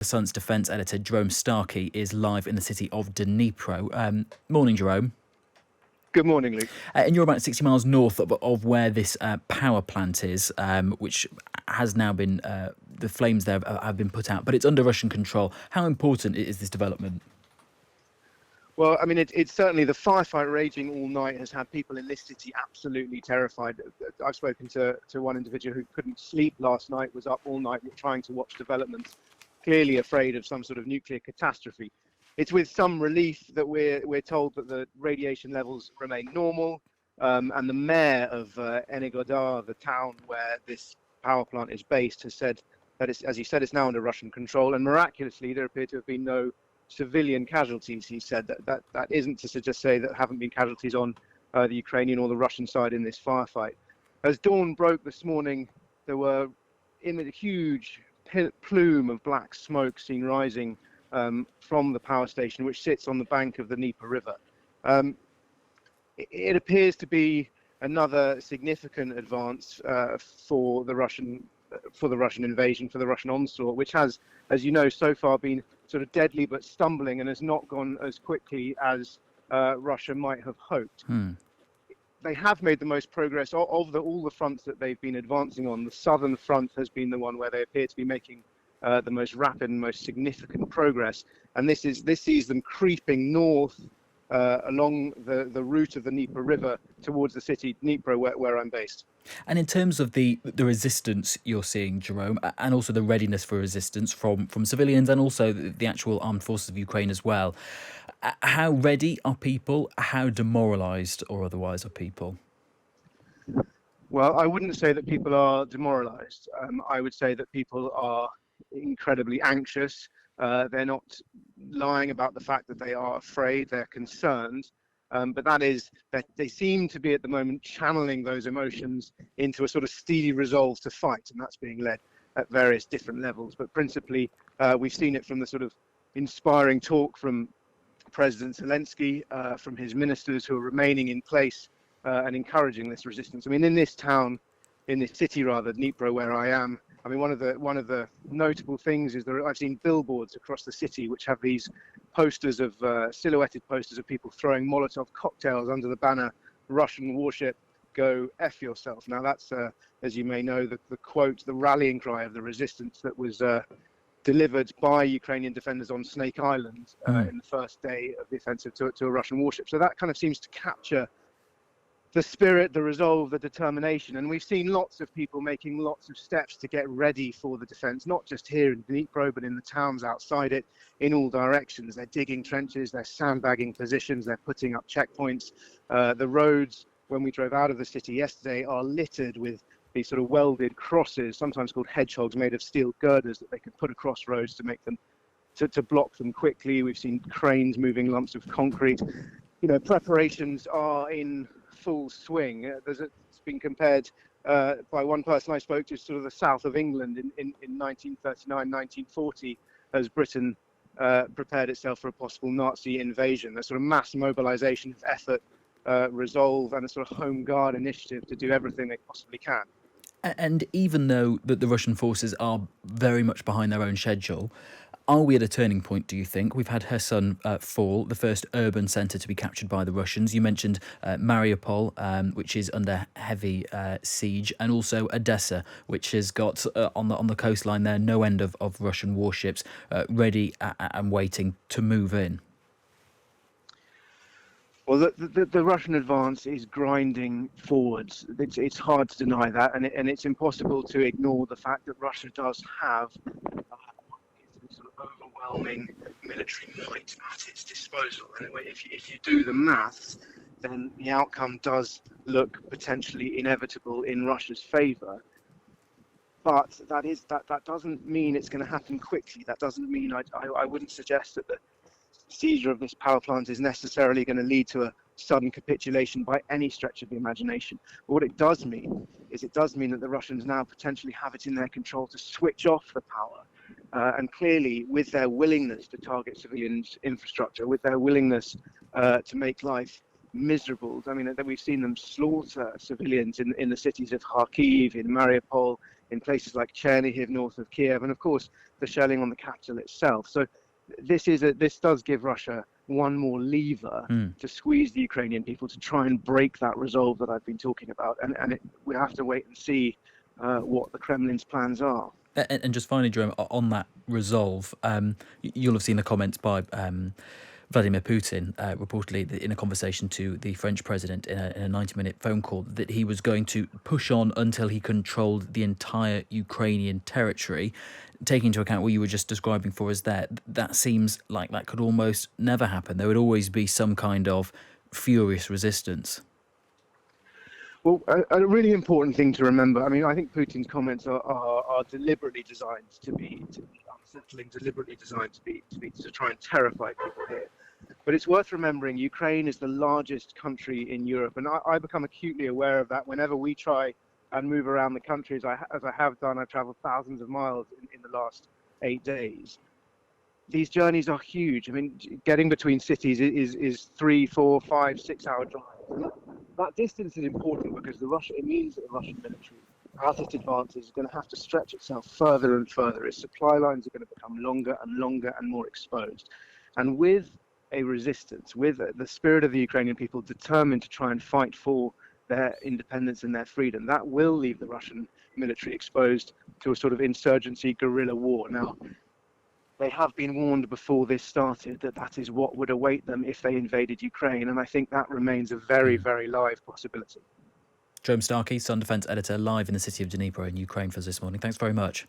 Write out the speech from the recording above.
The Sun's defence editor Jerome Starkey is live in the city of Dnipro. Morning, Jerome. Good morning, Luke. And you're about 60 miles north of where this power plant is, which has now been, the flames there have been put out, but it's under Russian control. How important is this development? Well, I mean, it's certainly the firefight raging all night has had people in this city absolutely terrified. I've spoken to one individual who couldn't sleep last night, was up all night trying to watch developments, clearly afraid of some sort of nuclear catastrophe. It's with some relief that we're told that the radiation levels remain normal, and the mayor of Energodar, the town where this power plant is based, has said that it's, as he said, it's now under Russian control, and miraculously there appear to have been no civilian casualties. He said that isn't to just say that haven't been casualties on the Ukrainian or the Russian side in this firefight. As dawn broke this morning, there were in a huge plume of black smoke seen rising from the power station, which sits on the bank of the Dnieper River. It appears to be another significant advance for the Russian invasion, for the Russian onslaught, which has, as you know, so far been sort of deadly but stumbling and has not gone as quickly as Russia might have hoped. They have made the most progress of all the fronts that they've been advancing on. The southern front has been the one where they appear to be making the most rapid and most significant progress, and this sees them creeping north along the route of the Dnieper River towards the city Dnipro, where I'm based. And in terms of the resistance you're seeing, Jerome, and also the readiness for resistance from civilians and also the actual armed forces of Ukraine as well, how ready are people? How demoralised or otherwise are people? Well, I wouldn't say that people are demoralised. I would say that people are incredibly anxious. They're not lying about the fact that they are afraid, they're concerned, but that is that they seem to be at the moment channeling those emotions into a sort of steely resolve to fight, and that's being led at various different levels. But principally, we've seen it from the sort of inspiring talk from President Zelensky, from his ministers who are remaining in place and encouraging this resistance. I mean, in this city rather, Dnipro, where I am, I mean, one of the notable things is that I've seen billboards across the city which have these posters of silhouetted posters of people throwing Molotov cocktails under the banner "Russian warship, go F yourself." Now that's, as you may know, the quote, the rallying cry of the resistance that was delivered by Ukrainian defenders on Snake Island in the first day of the offensive to a Russian warship. So that kind of seems to capture the spirit, the resolve, the determination. And we've seen lots of people making lots of steps to get ready for the defense, not just here in Dnipro, but in the towns outside it, in all directions. They're digging trenches, they're sandbagging positions, they're putting up checkpoints. The roads, when we drove out of the city yesterday, are littered with these sort of welded crosses, sometimes called hedgehogs, made of steel girders that they can put across roads to make them, to block them quickly. We've seen cranes moving lumps of concrete. You know, preparations are in full swing. It's been compared by one person I spoke to, sort of the south of England in 1939, 1940, as Britain prepared itself for a possible Nazi invasion. A sort of mass mobilization of effort, resolve, and a sort of home guard initiative to do everything they possibly can. And even though the Russian forces are very much behind their own schedule, are we at a turning point, do you think? We've had Kherson fall, the first urban centre to be captured by the Russians. You mentioned Mariupol, which is under heavy siege, and also Odessa, which has got, on the coastline there, no end of Russian warships ready and waiting to move in. Well, the Russian advance is grinding forwards. It's hard to deny that, and it's impossible to ignore the fact that Russia does have sort of overwhelming military might at its disposal. And if you do the maths, then the outcome does look potentially inevitable in Russia's favour. But that doesn't mean it's going to happen quickly. That doesn't mean I wouldn't suggest that the seizure of this power plant is necessarily going to lead to a sudden capitulation by any stretch of the imagination. But what it does mean is it does mean that the Russians now potentially have it in their control to switch off the power. And clearly, with their willingness to target civilian infrastructure, with their willingness to make life miserable, I mean, that we've seen them slaughter civilians in the cities of Kharkiv, in Mariupol, in places like Chernihiv, north of Kiev, and of course the shelling on the capital itself. So this does give Russia one more lever to squeeze the Ukrainian people to try and break that resolve that I've been talking about. And we have to wait and see what the Kremlin's plans are. And just finally, Jerome, on that resolve, you'll have seen the comments by Vladimir Putin, reportedly in a conversation to the French president in a 90-minute phone call, that he was going to push on until he controlled the entire Ukrainian territory. Taking into account what you were just describing for us there, that seems like that could almost never happen. There would always be some kind of furious resistance. Well, a really important thing to remember, I mean, I think Putin's comments are deliberately designed to be unsettling, deliberately designed to try and terrify people here. But it's worth remembering Ukraine is the largest country in Europe, and I become acutely aware of that whenever we try and move around the country, as I have done. I've traveled thousands of miles in the last 8 days. These journeys are huge. I mean, getting between cities is 3, 4, 5, 6 hour drive. That distance is important because it means that the Russian military, as it advances, is going to have to stretch itself further and further. Its supply lines are going to become longer and longer and more exposed. And with a resistance, with the spirit of the Ukrainian people determined to try and fight for their independence and their freedom, that will leave the Russian military exposed to a sort of insurgency guerrilla war. Now, they have been warned before this started that is what would await them if they invaded Ukraine, and I think that remains a very, very live possibility. Jerome Starkey, Sun Defence editor, live in the city of Dnipro in Ukraine for us this morning. Thanks very much.